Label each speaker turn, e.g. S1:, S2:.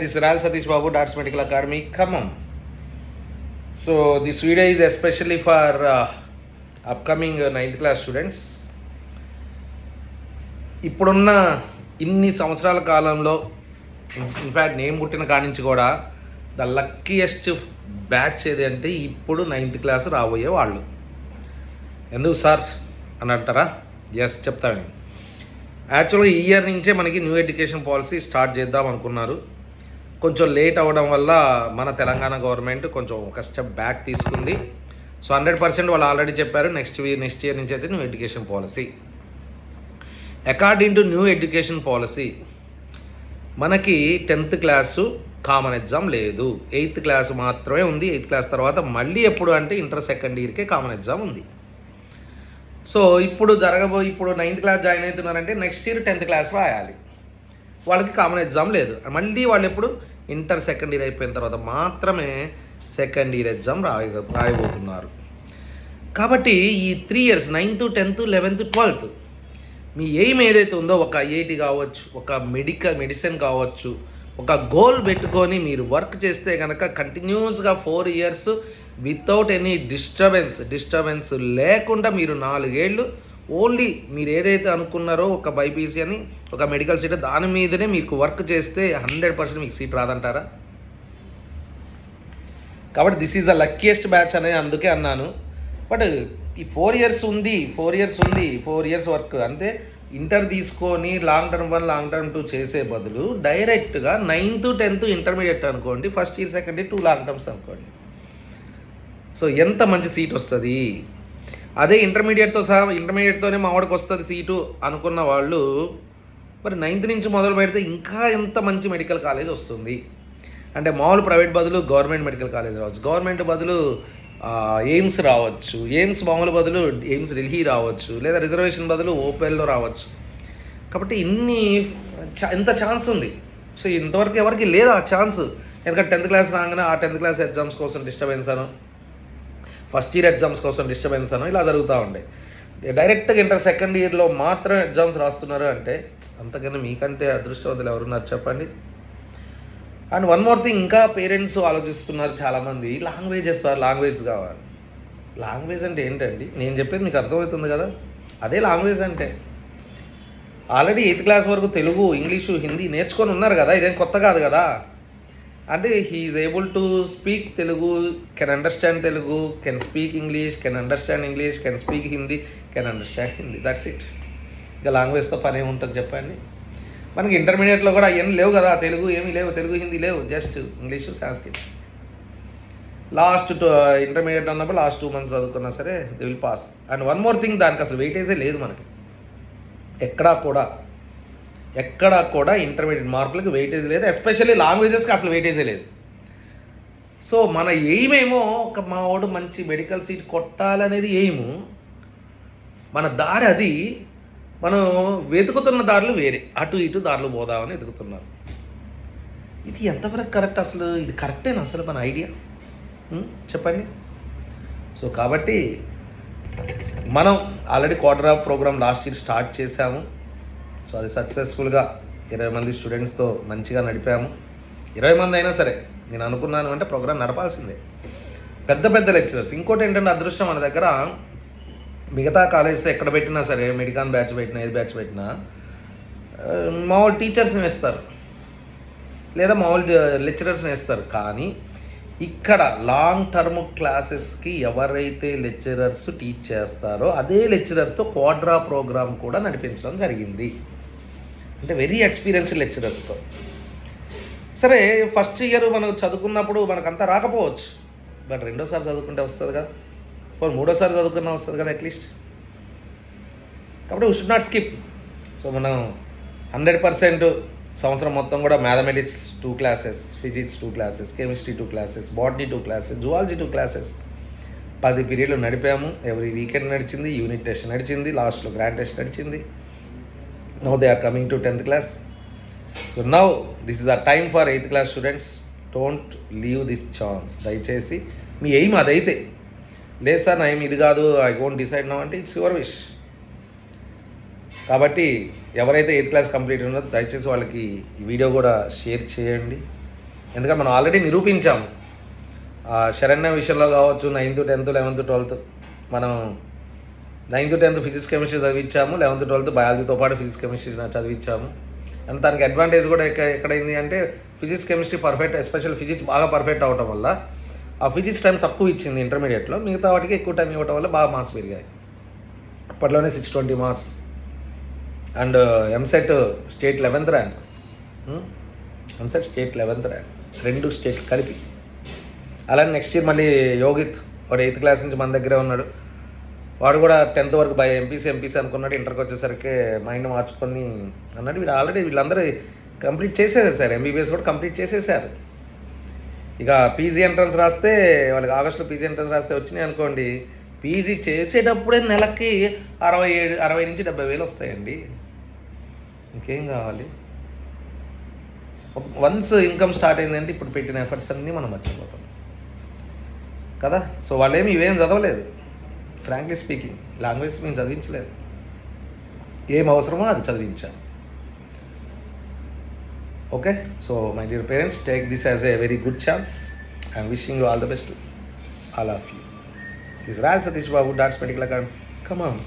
S1: This is Ral Satish Babu, Darts Medical Academy, Khammam. So this video is especially for upcoming 9th class students. ఇప్పుడున్న ఇన్ని సంవత్సరాల కాలంలో in fact నేను పుట్టిన కాడి నుంచి కూడా ద లక్కీయెస్ట్ బ్యాచ్ ఏది అంటే ఇప్పుడు 9th క్లాస్ రాబోయే వాళ్ళు. ఎందుకు సార్ అని అంటారా? ఎస్ చెప్తాను. యాక్చువల్గా ఈ ఇయర్ నుంచే మనకి న్యూ ఎడ్యుకేషన్ పాలసీ స్టార్ట్ చేద్దాం అనుకున్నారు. కొంచెం లేట్ అవ్వడం వల్ల మన తెలంగాణ గవర్నమెంట్ కొంచెం ఒక స్టెప్ బ్యాక్ తీసుకుంది. సో 100% వాళ్ళు ఆల్రెడీ చెప్పారు నెక్స్ట్ ఇయర్ నుంచి అయితే new education policy. According to new education policy మనకి 10th క్లాసు కామన్ ఎగ్జామ్ లేదు, 8th క్లాస్ మాత్రమే ఉంది. 8th క్లాస్ తర్వాత మళ్ళీ ఎప్పుడు అంటే ఇంటర్ సెకండ్ ఇయర్కే కామన్ ఎగ్జామ్ ఉంది. సో ఇప్పుడు ఇప్పుడు 9th క్లాస్ జాయిన్ అవుతున్నారంటే నెక్స్ట్ ఇయర్ 10th క్లాస్ రాయాలి, వాళ్ళకి కామన్ ఎగ్జామ్ లేదు. మళ్ళీ వాళ్ళు ఎప్పుడు ఇంటర్ సెకండ్ ఇయర్ అయిపోయిన తర్వాత మాత్రమే సెకండ్ ఇయర్ ఎగ్జామ్ రాయబోతున్నారు. కాబట్టి ఈ 3 years 9th 10th 11th 12th మీ ఎయిమ్ ఏదైతే ఉందో ఒక ఐఐటి కావచ్చు, ఒక మెడిసిన్ కావచ్చు, ఒక గోల్ పెట్టుకొని మీరు వర్క్ చేస్తే కనుక కంటిన్యూస్గా 4 years వితౌట్ ఎనీ డిస్టర్బెన్స్ లేకుండా మీరు 4 ఏళ్ళు ఓన్లీ మీరు ఏదైతే అనుకున్నారో ఒక బైపీసీ అని ఒక మెడికల్ సీట్ దాని మీదనే మీకు వర్క్ చేస్తే 100% మీకు సీట్ రాదంటారా? కాబట్టి this is the luckiest batch అనేది అందుకే అన్నాను. బట్ ఈ 4 years ఉంది, 4 years వర్క్ అంతే. ఇంటర్ తీసుకొని లాంగ్ టర్మ్ 1 లాంగ్ టర్మ్ 2 చేసే బదులు డైరెక్ట్గా 9th 10th ఇంటర్మీడియట్ అనుకోండి, first year second year 2 long terms అనుకోండి. సో ఎంత మంచి సీట్ వస్తుంది. అదే ఇంటర్మీడియట్తోనే మా వాడికి వస్తుంది సీటు అనుకున్న వాళ్ళు మరి 9th నుంచి మొదలు పెడితే ఇంకా ఎంత మంచి మెడికల్ కాలేజ్ వస్తుంది. అంటే మామూలు ప్రైవేట్ బదులు గవర్నమెంట్ మెడికల్ కాలేజ్ రావచ్చు, గవర్నమెంట్ బదులు ఎయిమ్స్ రావచ్చు, ఎయిమ్స్ మామూలు బదులు ఎయిమ్స్ ఢిల్లీ రావచ్చు, లేదా రిజర్వేషన్ బదులు ఓపెన్లో రావచ్చు. కాబట్టి ఎంత ఛాన్స్ ఉంది. సో ఇంతవరకు ఎవరికి లేదు ఆ ఛాన్స్. ఎందుకంటే 10th క్లాస్ రాగానే ఆ 10th క్లాస్ ఎగ్జామ్స్ కోసం డిస్టర్బెన్స్ అను, ఫస్ట్ ఇయర్ ఎగ్జామ్స్ కోసం డిస్టర్బెన్స్ అను ఇలా జరుగుతూ ఉండే. డైరెక్ట్గా ఇంటర్ సెకండ్ ఇయర్లో మాత్రం ఎగ్జామ్స్ రాస్తున్నారు అంటే అంతకన్నా మీకంటే అదృష్టవంతులు ఎవరున్నారు చెప్పండి. అండ్ వన్ మోర్ థింగ్, ఇంకా పేరెంట్స్ ఆలోచిస్తున్నారు చాలామంది, లాంగ్వేజ్ కావాలి. లాంగ్వేజ్ అంటే ఏంటండి? నేను చెప్పేది మీకు అర్థమవుతుంది కదా, అదే లాంగ్వేజ్ అంటే. ఆల్రెడీ 8th క్లాస్ వరకు తెలుగు, ఇంగ్లీషు, హిందీ నేర్చుకొని ఉన్నారు కదా, ఇదేం కొత్త కాదు కదా. అంటే he is able to speak Telugu, can understand Telugu, can speak English, can understand English, can speak Hindi, can understand Hindi, that's it. ఇంకా లాంగ్వేజ్తో పని ఏముంటుంది చెప్పండి. మనకి ఇంటర్మీడియట్లో కూడా అవన్నీ లేవు కదా, తెలుగు ఏమీ లేవు, తెలుగు హిందీ లేవు, జస్ట్ ఇంగ్లీషు సాంస్క్రిట్. ఇంటర్మీడియట్ ఉన్నప్పుడు లాస్ట్ 2 months చదువుకున్నా సరే they will pass. And one more thing, దానికి అసలు వెయిటేజే లేదు మనకి ఎక్కడా కూడా ఇంటర్మీడియట్ మార్కులకి వెయిటేజ్ లేదు, ఎస్పెషల్లీ లాంగ్వేజెస్కి అసలు వెయిటేజే లేదు. సో మన ఎయిమ్ ఏమో మా వాడు మంచి మెడికల్ సీట్ కొట్టాలనేది ఎయిము, మన దారి అది. మనం వెతుకుతున్న దారులు వేరే, అటు ఇటు దారులు పోదామని వెతుకుతున్నారు. ఇది ఎంతవరకు కరెక్ట్? అసలు ఇది కరెక్టేనా అసలు మన ఐడియా? చెప్పండి. సో కాబట్టి మనం already quarter of program last year start చేశాము. సో అది సక్సెస్ఫుల్గా 20 మంది స్టూడెంట్స్తో మంచిగా నడిపాము. 20 మంది అయినా సరే నేను అనుకున్నాను అంటే ప్రోగ్రామ్ నడపాల్సిందే. పెద్ద లెక్చరర్స్. ఇంకోటి ఏంటంటే అదృష్టం, మన దగ్గర మిగతా కాలేజెస్ ఎక్కడ పెట్టినా సరే, మెడికాన్ బ్యాచ్ పెట్టినా, ఏది బ్యాచ్ పెట్టినా మామూలు టీచర్స్ని వేస్తారు, లేదా మామూలు లెక్చరర్స్ని వేస్తారు. కానీ ఇక్కడ లాంగ్ టర్మ్ క్లాసెస్కి ఎవరైతే లెక్చరర్స్ టీచ్ చేస్తారో అదే లెక్చరర్స్తో క్వాడ్రా ప్రోగ్రామ్ కూడా నడిపించడం జరిగింది. అంటే వెరీ ఎక్స్పీరియన్స్డ్ లెక్చరర్స్తో. సరే ఫస్ట్ ఇయర్ మనం చదువుకున్నప్పుడు మనకంతా రాకపోవచ్చు, బట్ రెండోసారి చదువుకుంటే వస్తుంది కదా, పోనీ మూడోసారి చదువుకున్నా వస్తుంది కదా అట్లీస్ట్. కాబట్టి we should not skip. So మనం 100% సంవత్సరం మొత్తం కూడా mathematics 2 classes, physics 2 classes, chemistry 2 classes, botany 2 classes, zoology 2 classes 10 పీరియడ్లు నడిపాము. ఎవ్రీ వీకెండ్ నడిచింది, యూనిట్ టెస్ట్ నడిచింది, లాస్ట్లో గ్రాండ్ టెస్ట్ నడిచింది. Now they are coming to 10th class. So now this is a time for 8th class students. Don't leave this chance. దయచేసి మీ aim అదైతే, లేదు సార్ నా ఏం ఇది కాదు, ఐ వోంట్ డిసైడ్ నౌ అంటే ఇట్స్ యువర్ విష్. కాబట్టి ఎవరైతే 8th క్లాస్ కంప్లీట్ ఉన్నదో దయచేసి వాళ్ళకి ఈ వీడియో కూడా షేర్ చేయండి. ఎందుకంటే మనం ఆల్రెడీ నిరూపించాము. శరణ్య విషయంలో కావచ్చు, 9th 10th 11th 12th మనం 9th 10th physics chemistry చదివించాము, 11th 12th బయాలజీతో పాటు ఫిజిక్స్ కెమిస్ట్రీ చదివించాము. అండ్ దానికి అడ్వాంటేజ్ కూడా ఎక్కడైంది అంటే physics chemistry perfect, especial physics బాగా పర్ఫెక్ట్ అవటం వల్ల ఆ ఫిజిక్స్ టైం తక్కువ ఇచ్చింది ఇంటర్మీడియట్లో, మిగతా వాటికి ఎక్కువ టైం ఇవ్వటం వల్ల బాగా మార్క్స్ పెరిగాయి. అప్పట్లోనే 620 marks. And EAMCET state 11th rank, EAMCET state 11th rank, 2 state కలిపి. అలానే నెక్స్ట్ ఇయర్ మళ్ళీ యోగిత్, వాడు 8th క్లాస్ నుంచి మన దగ్గరే ఉన్నాడు. వాడు కూడా 10th వరకు బై ఎంపీసీ అనుకున్నాడు, ఇంటర్కి వచ్చేసరికి మైండ్ మార్చుకొని అన్నాడు. వీళ్ళందరూ కంప్లీట్ చేసేసారు, ఎంబీబీఎస్ కూడా కంప్లీట్ చేసేసారు. ఇక పీజీ ఎంట్రన్స్ రాస్తే, వాళ్ళకి ఆగస్టులో పీజీ ఎంట్రన్స్ రాస్తే వచ్చినాయి అనుకోండి, పీజీ చేసేటప్పుడే నెలకి 60 నుంచి 70 వేలు వస్తాయండి. ఇంకేం కావాలి? వన్స్ ఇన్కమ్ స్టార్ట్ అయిందంటే ఇప్పుడు పెట్టిన ఎఫర్ట్స్ అన్నీ మనం మర్చిపోతాం కదా. సో వాళ్ళేమి ఇవేం చదవలేదు, ఫ్రాంక్లీ స్పీకింగ్. లాంగ్వేజ్ మేము చదివించలేదు, ఏం అవసరమో అది చదివించాం. Okay, so my dear parents, take this as a very good chance. I'm wishing you all the best, all of you. This Raj Satish Babu, Dots Medical Academy. Come on.